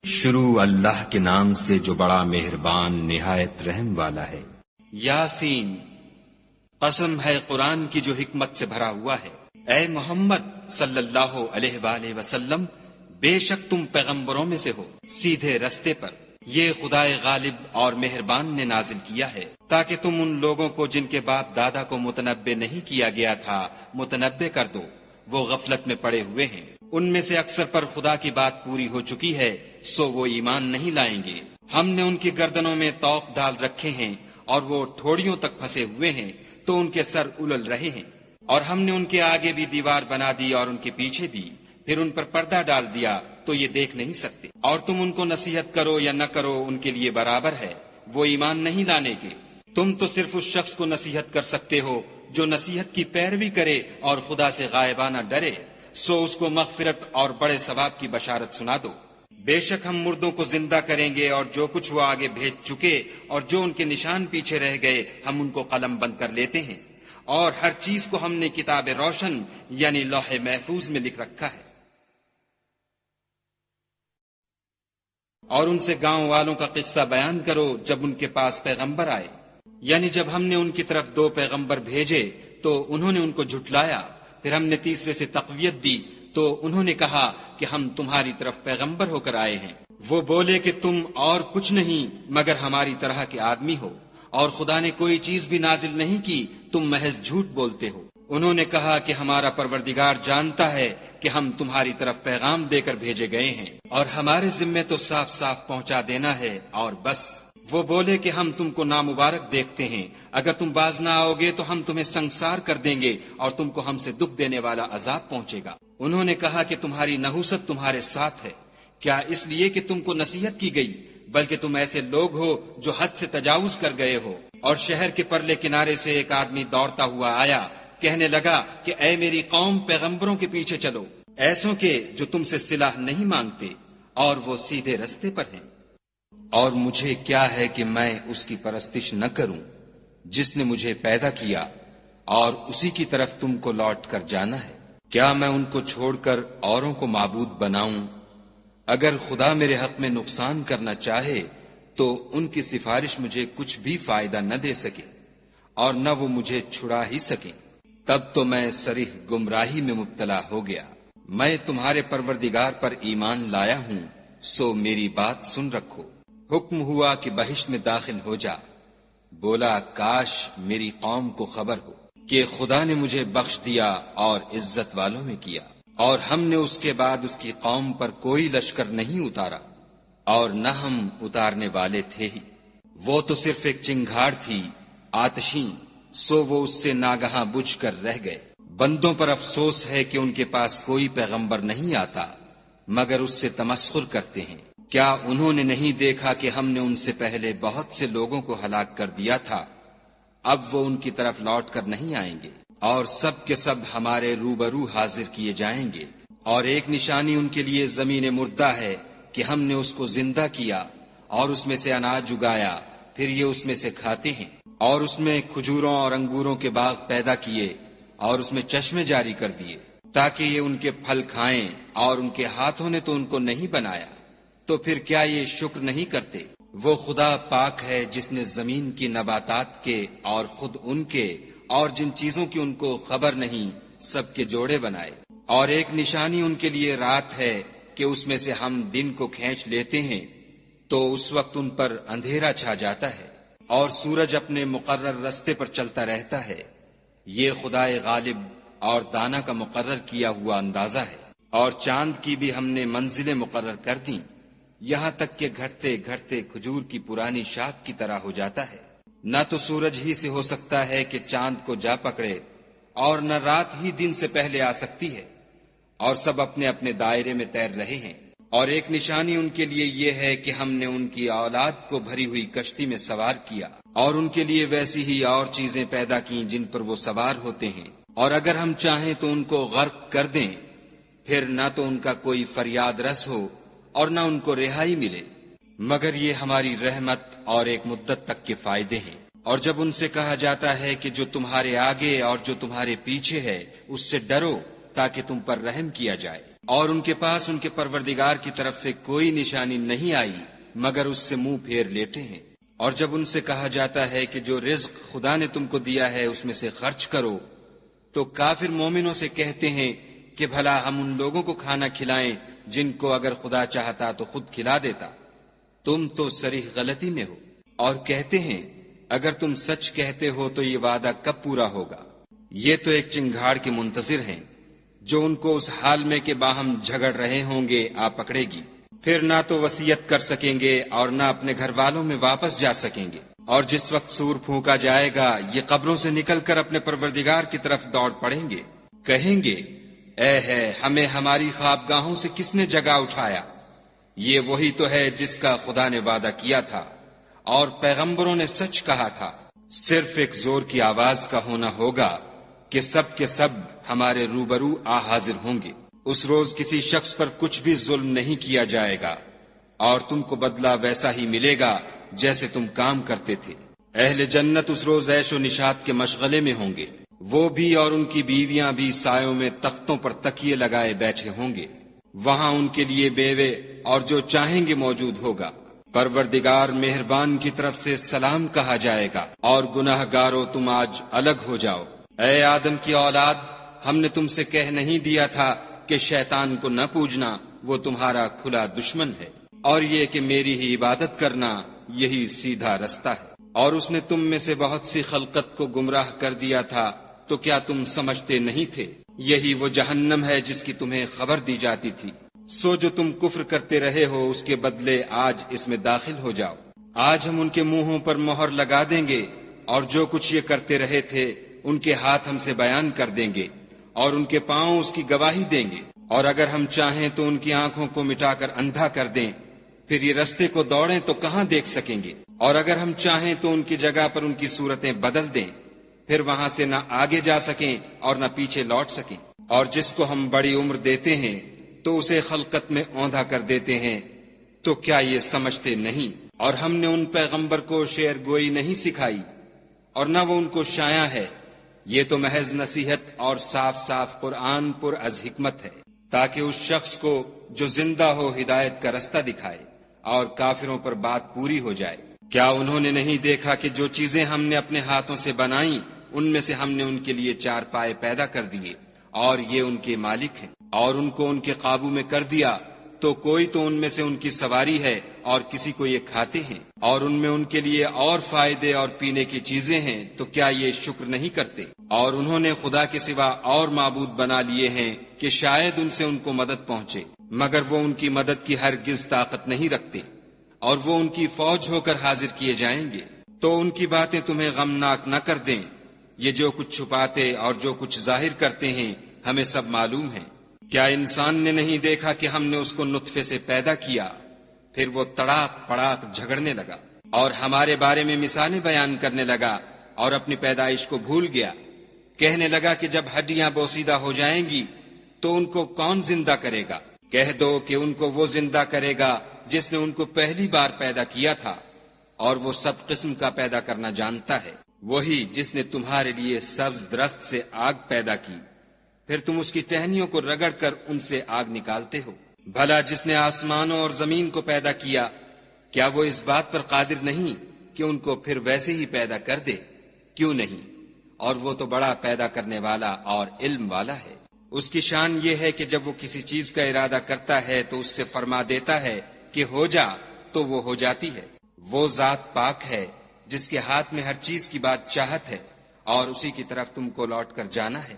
شروع اللہ کے نام سے جو بڑا مہربان نہایت رحم والا ہے۔ یاسین، قسم ہے قرآن کی جو حکمت سے بھرا ہوا ہے۔ اے محمد صلی اللہ علیہ وآلہ وسلم، بے شک تم پیغمبروں میں سے ہو، سیدھے رستے پر۔ یہ خدائے غالب اور مہربان نے نازل کیا ہے تاکہ تم ان لوگوں کو جن کے باپ دادا کو متنبع نہیں کیا گیا تھا متنبع کر دو، وہ غفلت میں پڑے ہوئے ہیں۔ ان میں سے اکثر پر خدا کی بات پوری ہو چکی ہے، سو وہ ایمان نہیں لائیں گے۔ ہم نے ان کی گردنوں میں طوق ڈال رکھے ہیں اور وہ ٹھوڑیوں تک پھنسے ہوئے ہیں تو ان کے سر الل رہے ہیں، اور ہم نے ان کے آگے بھی دیوار بنا دی اور ان کے پیچھے بھی، پھر ان پر پردہ ڈال دیا تو یہ دیکھ نہیں سکتے۔ اور تم ان کو نصیحت کرو یا نہ کرو ان کے لیے برابر ہے، وہ ایمان نہیں لانے کے۔ تم تو صرف اس شخص کو نصیحت کر سکتے ہو جو نصیحت کی پیروی کرے اور خدا سے غائبانہ ڈرے، سو اس کو مغفرت اور بڑے ثواب کی بشارت سنا دو۔ بے شک ہم مردوں کو زندہ کریں گے، اور جو کچھ وہ آگے بھیج چکے اور جو ان کے نشان پیچھے رہ گئے ہم ان کو قلم بند کر لیتے ہیں، اور ہر چیز کو ہم نے کتاب روشن یعنی لوح محفوظ میں لکھ رکھا ہے۔ اور ان سے گاؤں والوں کا قصہ بیان کرو جب ان کے پاس پیغمبر آئے، یعنی جب ہم نے ان کی طرف 2 پیغمبر بھیجے تو انہوں نے ان کو جھٹلایا، پھر ہم نے تیسرے سے تقویت دی تو انہوں نے کہا کہ ہم تمہاری طرف پیغمبر ہو کر آئے ہیں۔ وہ بولے کہ تم اور کچھ نہیں مگر ہماری طرح کے آدمی ہو، اور خدا نے کوئی چیز بھی نازل نہیں کی، تم محض جھوٹ بولتے ہو۔ انہوں نے کہا کہ ہمارا پروردگار جانتا ہے کہ ہم تمہاری طرف پیغام دے کر بھیجے گئے ہیں، اور ہمارے ذمے تو صاف صاف پہنچا دینا ہے اور بس۔ وہ بولے کہ ہم تم کو نامبارک دیکھتے ہیں، اگر تم باز نہ آؤ گے تو ہم تمہیں سنگسار کر دیں گے اور تم کو ہم سے دکھ دینے والا عذاب پہنچے گا۔ انہوں نے کہا کہ تمہاری نحوست تمہارے ساتھ ہے، کیا اس لیے کہ تم کو نصیحت کی گئی، بلکہ تم ایسے لوگ ہو جو حد سے تجاوز کر گئے ہو۔ اور شہر کے پرلے کنارے سے ایک آدمی دوڑتا ہوا آیا، کہنے لگا کہ اے میری قوم، پیغمبروں کے پیچھے چلو، ایسوں کے جو تم سے صلاح نہیں مانگتے اور وہ سیدھے رستے پر ہیں۔ اور مجھے کیا ہے کہ میں اس کی پرستش نہ کروں جس نے مجھے پیدا کیا، اور اسی کی طرف تم کو لوٹ کر جانا ہے۔ کیا میں ان کو چھوڑ کر اوروں کو معبود بناؤں؟ اگر خدا میرے حق میں نقصان کرنا چاہے تو ان کی سفارش مجھے کچھ بھی فائدہ نہ دے سکے، اور نہ وہ مجھے چھڑا ہی سکیں۔ تب تو میں صریح گمراہی میں مبتلا ہو گیا۔ میں تمہارے پروردگار پر ایمان لایا ہوں، سو میری بات سن رکھو۔ حکم ہوا کہ بہشت میں داخل ہو جا۔ بولا کاش میری قوم کو خبر ہو کہ خدا نے مجھے بخش دیا اور عزت والوں میں کیا، اور ہم نے اس کے بعد اس کی قوم پر کوئی لشکر نہیں اتارا، اور نہ ہم اتارنے والے تھے ہی۔ وہ تو صرف ایک چنگھاڑ تھی آتشیں، سو وہ اس سے ناگہاں بجھ کر رہ گئے۔ بندوں پر افسوس ہے کہ ان کے پاس کوئی پیغمبر نہیں آتا مگر اس سے تمسخر کرتے ہیں۔ کیا انہوں نے نہیں دیکھا کہ ہم نے ان سے پہلے بہت سے لوگوں کو ہلاک کر دیا تھا؟ اب وہ ان کی طرف لوٹ کر نہیں آئیں گے، اور سب کے سب ہمارے روبرو حاضر کیے جائیں گے۔ اور ایک نشانی ان کے لیے زمین مردہ ہے کہ ہم نے اس کو زندہ کیا اور اس میں سے اناج اگایا، پھر یہ اس میں سے کھاتے ہیں، اور اس میں کھجوروں اور انگوروں کے باغ پیدا کیے اور اس میں چشمے جاری کر دیے تاکہ یہ ان کے پھل کھائیں، اور ان کے ہاتھوں نے تو ان کو نہیں بنایا، تو پھر کیا یہ شکر نہیں کرتے؟ وہ خدا پاک ہے جس نے زمین کی نباتات کے اور خود ان کے اور جن چیزوں کی ان کو خبر نہیں سب کے جوڑے بنائے۔ اور ایک نشانی ان کے لیے رات ہے کہ اس میں سے ہم دن کو کھینچ لیتے ہیں تو اس وقت ان پر اندھیرا چھا جاتا ہے، اور سورج اپنے مقرر رستے پر چلتا رہتا ہے۔ یہ خدائے غالب اور دانا کا مقرر کیا ہوا اندازہ ہے۔ اور چاند کی بھی ہم نے منزلیں مقرر کر دیں، یہاں تک کہ گھٹتے گھٹتے کھجور کی پرانی شاخ کی طرح ہو جاتا ہے۔ نہ تو سورج ہی سے ہو سکتا ہے کہ چاند کو جا پکڑے، اور نہ رات ہی دن سے پہلے آ سکتی ہے، اور سب اپنے اپنے دائرے میں تیر رہے ہیں۔ اور ایک نشانی ان کے لیے یہ ہے کہ ہم نے ان کی اولاد کو بھری ہوئی کشتی میں سوار کیا، اور ان کے لیے ویسی ہی اور چیزیں پیدا کی جن پر وہ سوار ہوتے ہیں، اور اگر ہم چاہیں تو ان کو غرق کر دیں، پھر نہ تو ان کا کوئی فریاد رس ہو اور نہ ان کو رہائی ملے، مگر یہ ہماری رحمت اور ایک مدت تک کے فائدے ہیں۔ اور جب ان سے کہا جاتا ہے کہ جو تمہارے آگے اور جو تمہارے پیچھے ہے اس سے ڈرو تاکہ تم پر رحم کیا جائے، اور ان کے پاس ان کے پروردگار کی طرف سے کوئی نشانی نہیں آئی مگر اس سے منہ پھیر لیتے ہیں۔ اور جب ان سے کہا جاتا ہے کہ جو رزق خدا نے تم کو دیا ہے اس میں سے خرچ کرو، تو کافر مومنوں سے کہتے ہیں کہ بھلا ہم ان لوگوں کو کھانا کھلائیں جن کو اگر خدا چاہتا تو خود کھلا دیتا، تم تو صریح غلطی میں ہو۔ اور کہتے ہیں اگر تم سچ کہتے ہو تو یہ وعدہ کب پورا ہوگا؟ یہ تو ایک چنگھاڑ کے منتظر ہیں جو ان کو اس حال میں کہ باہم جھگڑ رہے ہوں گے آ پکڑے گی، پھر نہ تو وصیت کر سکیں گے اور نہ اپنے گھر والوں میں واپس جا سکیں گے۔ اور جس وقت سور پھونکا جائے گا یہ قبروں سے نکل کر اپنے پروردگار کی طرف دوڑ پڑیں گے، کہیں گے اے ہے ہمیں ہماری خوابگاہوں سے کس نے جگا اٹھایا؟ یہ وہی تو ہے جس کا خدا نے وعدہ کیا تھا اور پیغمبروں نے سچ کہا تھا۔ صرف ایک زور کی آواز کا ہونا ہوگا کہ سب کے سب ہمارے روبرو آ حاضر ہوں گے۔ اس روز کسی شخص پر کچھ بھی ظلم نہیں کیا جائے گا اور تم کو بدلہ ویسا ہی ملے گا جیسے تم کام کرتے تھے۔ اہل جنت اس روز عیش و نشاط کے مشغلے میں ہوں گے، وہ بھی اور ان کی بیویاں بھی سایوں میں تختوں پر تکیے لگائے بیٹھے ہوں گے، وہاں ان کے لیے بیوے اور جو چاہیں گے موجود ہوگا۔ پروردگار مہربان کی طرف سے سلام کہا جائے گا اور گناہ گارو تم آج الگ ہو جاؤ۔ اے آدم کی اولاد، ہم نے تم سے کہہ نہیں دیا تھا کہ شیطان کو نہ پوجنا، وہ تمہارا کھلا دشمن ہے، اور یہ کہ میری ہی عبادت کرنا یہی سیدھا رستہ ہے۔ اور اس نے تم میں سے بہت سی خلقت کو گمراہ کر دیا تھا، تو کیا تم سمجھتے نہیں تھے؟ یہی وہ جہنم ہے جس کی تمہیں خبر دی جاتی تھی۔ سو جو تم کفر کرتے رہے ہو اس کے بدلے آج اس میں داخل ہو جاؤ۔ آج ہم ان کے منہوں پر مہر لگا دیں گے اور جو کچھ یہ کرتے رہے تھے ان کے ہاتھ ہم سے بیان کر دیں گے اور ان کے پاؤں اس کی گواہی دیں گے۔ اور اگر ہم چاہیں تو ان کی آنکھوں کو مٹا کر اندھا کر دیں، پھر یہ رستے کو دوڑیں تو کہاں دیکھ سکیں گے۔ اور اگر ہم چاہیں تو ان کی جگہ پر ان کی صورتیں بدل دیں، پھر وہاں سے نہ آگے جا سکیں اور نہ پیچھے لوٹ سکیں۔ اور جس کو ہم بڑی عمر دیتے ہیں تو اسے خلقت میں اوندھا کر دیتے ہیں، تو کیا یہ سمجھتے نہیں؟ اور ہم نے ان پیغمبر کو شعر گوئی نہیں سکھائی اور نہ وہ ان کو شایع ہے، یہ تو محض نصیحت اور صاف صاف قرآن پر از حکمت ہے، تاکہ اس شخص کو جو زندہ ہو ہدایت کا رستہ دکھائے اور کافروں پر بات پوری ہو جائے۔ کیا انہوں نے نہیں دیکھا کہ جو چیزیں ہم نے اپنے ہاتھوں سے بنائیں ان میں سے ہم نے ان کے لیے چار پائے پیدا کر دیے اور یہ ان کے مالک ہیں، اور ان کو ان کے قابو میں کر دیا تو کوئی تو ان میں سے ان کی سواری ہے اور کسی کو یہ کھاتے ہیں، اور ان میں ان کے لیے اور فائدے اور پینے کی چیزیں ہیں، تو کیا یہ شکر نہیں کرتے؟ اور انہوں نے خدا کے سوا اور معبود بنا لیے ہیں کہ شاید ان سے ان کو مدد پہنچے، مگر وہ ان کی مدد کی ہرگز طاقت نہیں رکھتے، اور وہ ان کی فوج ہو کر حاضر کیے جائیں گے۔ تو ان کی باتیں تمہیں غمناک نہ کر دیں، یہ جو کچھ چھپاتے اور جو کچھ ظاہر کرتے ہیں ہمیں سب معلوم ہے۔ کیا انسان نے نہیں دیکھا کہ ہم نے اس کو نطفے سے پیدا کیا، پھر وہ تڑاک پڑاک جھگڑنے لگا اور ہمارے بارے میں مثالیں بیان کرنے لگا اور اپنی پیدائش کو بھول گیا، کہنے لگا کہ جب ہڈیاں بوسیدہ ہو جائیں گی تو ان کو کون زندہ کرے گا؟ کہہ دو کہ ان کو وہ زندہ کرے گا جس نے ان کو پہلی بار پیدا کیا تھا، اور وہ سب قسم کا پیدا کرنا جانتا ہے، وہی جس نے تمہارے لیے سبز درخت سے آگ پیدا کی، پھر تم اس کی ٹہنیوں کو رگڑ کر ان سے آگ نکالتے ہو۔ بھلا جس نے آسمانوں اور زمین کو پیدا کیا، کیا وہ اس بات پر قادر نہیں کہ ان کو پھر ویسے ہی پیدا کر دے؟ کیوں نہیں؟ اور وہ تو بڑا پیدا کرنے والا اور علم والا ہے۔ اس کی شان یہ ہے کہ جب وہ کسی چیز کا ارادہ کرتا ہے تو اس سے فرما دیتا ہے کہ ہو جا، تو وہ ہو جاتی ہے۔ وہ ذات پاک ہے جس کے ہاتھ میں ہر چیز کی بات چاہت ہے، اور اسی کی طرف تم کو لوٹ کر جانا ہے۔